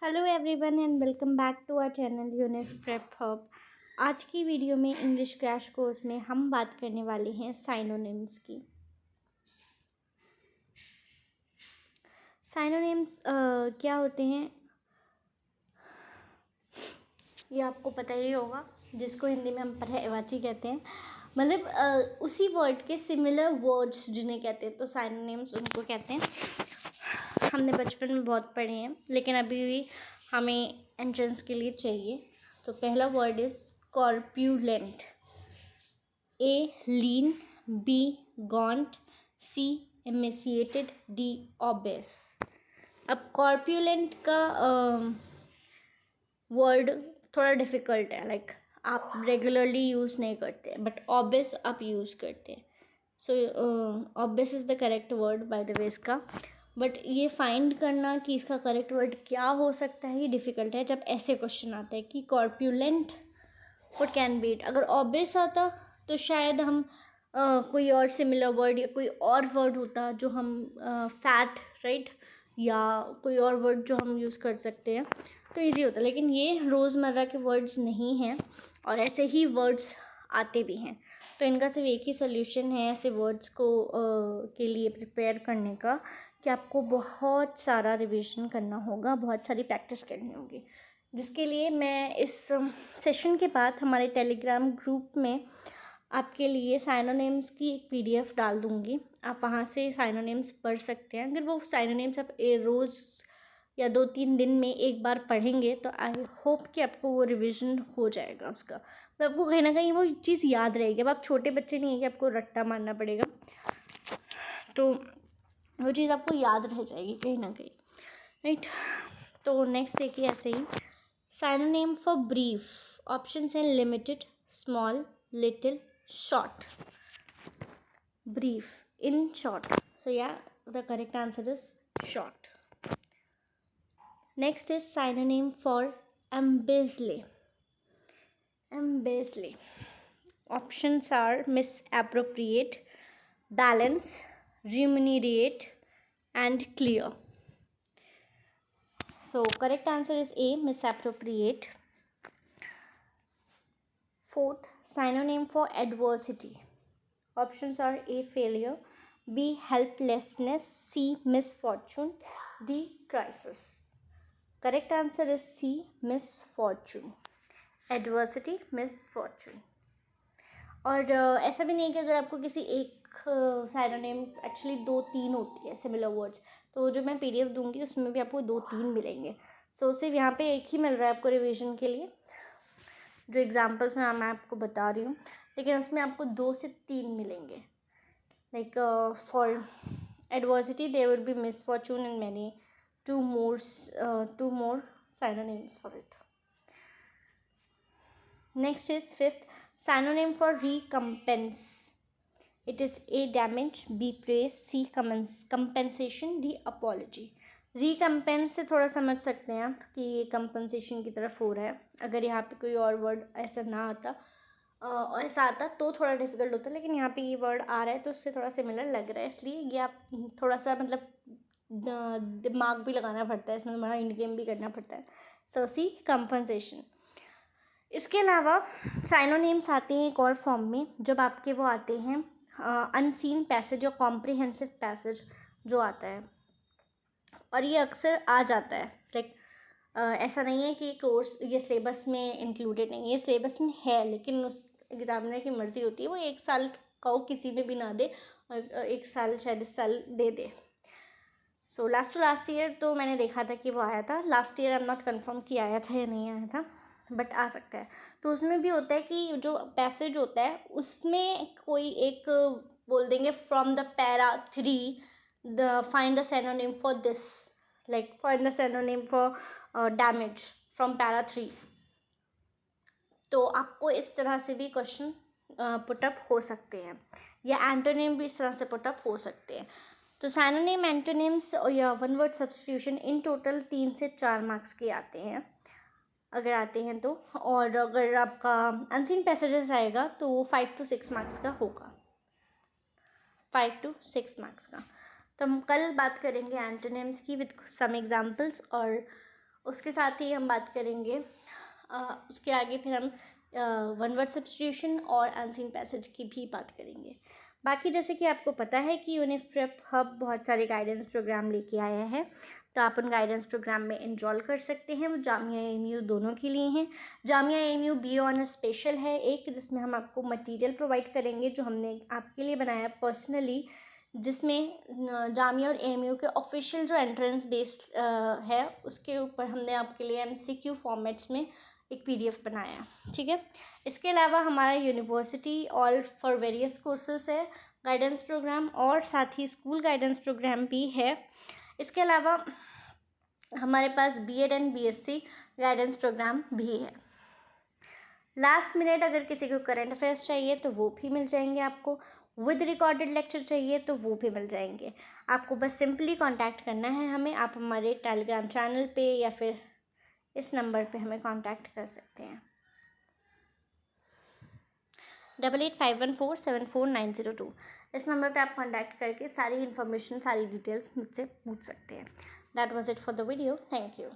Hello everyone and welcome back to our channel Unit Prep Hub. आज की video में English crash course में हम बात करने वाले हैं साइनोनिम्स की। साइनोनिम्स क्या होते हैं ये आपको पता ही होगा, जिसको हिंदी में हम पर्यायवाची कहते हैं। मतलब उसी वर्ड के सिमिलर वर्ड्स जिन्हें कहते हैं, तो साइनोनिम्स उनको कहते हैं। हमने बचपन में बहुत पढ़े हैं, लेकिन अभी भी हमें एंट्रेंस के लिए चाहिए। तो पहला word is corpulent. A lean, B gaunt, C emaciated, D obese. अब कॉर्प्यूलेंट का वर्ड थोड़ा डिफ़िकल्ट है, लाइक आप रेगुलरली यूज़ नहीं करते, बट ओबेस आप यूज़ करते हैं। So obese is the correct word by the way इसका। बट ये फाइंड करना कि इसका करेक्ट वर्ड क्या हो सकता है, ये डिफ़िकल्ट है जब ऐसे क्वेश्चन आता है कि कॉर्प्यूलेंट व्हाट कैन बी इट। अगर ओबेस आता तो शायद हम कोई और सिमिलर वर्ड या कोई और वर्ड होता जो हम फैट राइट, या कोई और वर्ड जो हम यूज़ कर सकते हैं तो इजी होता। लेकिन ये रोज़मर्रा के वर्ड्स नहीं हैं और ऐसे ही वर्ड्स आते भी हैं। तो इनका सिर्फ एक ही सोल्यूशन है ऐसे वर्ड्स को के लिए प्रिपेयर करने का, कि आपको बहुत सारा रिवीजन करना होगा, बहुत सारी प्रैक्टिस करनी होगी। जिसके लिए मैं इस सेशन के बाद हमारे टेलीग्राम ग्रुप में आपके लिए साइनोनिम्स की एक पीडीएफ डाल दूँगी। आप वहाँ से साइनोनिम्स पढ़ सकते हैं। अगर वो साइनोनिम्स आप रोज़ या 2-3 दिन में एक बार पढ़ेंगे तो आई होप कि आपको वो रिवीजन हो जाएगा उसका। तो आपको कहीं ना कहीं वो चीज़ याद रहेगी। अब आप छोटे बच्चे नहीं है कि आपको रट्टा मारना पड़ेगा, तो वो चीज़ आपको याद रह जाएगी कहीं ना कहीं, राइट। तो नेक्स्ट देखिए ऐसे ही साइनोनिम फॉर ब्रीफ। ऑप्शंस हैं limited, small, little, short. Brief, in short, so yeah, the correct answer is short. Next is synonym for embezzle. Embezzle. Options are misappropriate, balance, remunerate, and clear. So correct answer is A, misappropriate. Fourth, synonym for adversity. Options are A, failure, B, helplessness, C, misfortune, D, crisis. Correct answer is C, misfortune. Adversity, misfortune. और ऐसा भी नहीं है कि अगर आपको किसी एक साइनोनिम, एक्चुअली 2-3 होती है सिमिलर वर्ड्स, तो जो मैं पीडीएफ दूंगी उसमें भी आपको 2-3 मिलेंगे। सो सिर्फ यहाँ पे एक ही मिल रहा है आपको रिवीजन के लिए, जो एग्जांपल्स में मैं आपको बता रही हूँ, लेकिन उसमें आपको 2 से 3 मिलेंगे। Like for adversity there will be misfortune and many two more synonyms for it. Next is fifth, synonym for recompense. It is A, damage, B, praise, C, compensation, D, apology. Recompense से थोड़ा समझ सकते हैं आप कि ये compensation की तरफ हो रहा है। अगर यहाँ पे कोई और वर्ड ऐसा ना आता ऐसा आता तो थोड़ा डिफिकल्ट होता, लेकिन यहाँ पे ये वर्ड आ रहा है तो उससे थोड़ा सिमिलर लग रहा है, इसलिए ये आप थोड़ा सा मतलब दिमाग भी लगाना पड़ता है, इसमें हमारा इंड गेम भी करना पड़ता है। सो सी, कंपनसेशन। इसके अलावा साइनोनिम्स आते हैं एक और फॉर्म में, जब आपके वो आते हैं अनसीन पैसेज और कॉम्प्रिहेंसिव पैसेज जो आता है, और ये अक्सर आ जाता है। लाइक ऐसा नहीं है कि कोर्स ये सिलेबस में इंक्लूडेड नहीं है, ये सिलेबस में है, लेकिन उस एग्जामिनर की मर्ज़ी होती है, वो 1 साल का किसी में भी ना दे और 1 साल शायद इस साल दे दे। So last to last year तो मैंने देखा था कि वो आया था। Last year I am not confirm कि आया था या नहीं आया था, बट आ सकता है। तो उसमें भी होता है कि जो पैसेज होता है उसमें कोई एक बोल देंगे from the para 3 the find the synonym for this, like find the synonym for damage from para 3। तो आपको इस तरह से भी क्वेश्चन पुटअप हो सकते हैं, या एंटोनिम भी इस तरह से पुटअप हो सकते हैं। तो साइनोनिम, एंटोनिम्स या one word substitution in total 3 से 4 मार्क्स के आते हैं, अगर आते हैं तो। और अगर आपका अनसीन पैसेजेस आएगा तो वो 5 to 6 मार्क्स का होगा, 5 to 6 मार्क्स का। तो हम कल बात करेंगे एंटोनिम्स की विद सम एग्जाम्पल्स, और उसके साथ ही हम बात करेंगे उसके आगे फिर हम वन वर्ड सब्स्टिट्यूशन और अनसीन पैसेज की भी बात करेंगे। बाकी जैसे कि आपको पता है कि यूनिप्रेप हब बहुत सारे गाइडेंस प्रोग्राम लेके आया है, तो आप उन गाइडेंस प्रोग्राम में एनरोल कर सकते हैं। वो जामिया AMU दोनों के लिए हैं। Jamia AMU BA honours special है एक, जिसमें हम आपको मटेरियल प्रोवाइड करेंगे जो हमने आपके लिए बनाया पर्सनली, जिसमें जामिया और AMU के ऑफिशियल जो एंट्रेंस बेस है उसके ऊपर हमने आपके लिए MCQ फॉर्मेट्स में एक PDF बनाया, ठीक है। इसके अलावा हमारा university all for various courses है गाइडेंस प्रोग्राम, और साथ ही स्कूल गाइडेंस प्रोग्राम भी है। इसके अलावा हमारे पास BEd and BSc guidance programme भी है। लास्ट मिनट अगर किसी को करंट अफेयर्स चाहिए तो वो भी मिल जाएंगे आपको, विद रिकॉर्डेड लेक्चर चाहिए तो वो भी मिल जाएंगे। आपको बस सिंपली कांटेक्ट करना है हमें। आप हमारे टेलीग्राम चैनल पे या फिर इस नंबर पे हमें कांटेक्ट कर सकते हैं 8851474902। इस नंबर पे आप कांटेक्ट करके सारी इन्फॉर्मेशन, सारी डिटेल्स मुझसे पूछ सकते हैं। That was it for the video. Thank you.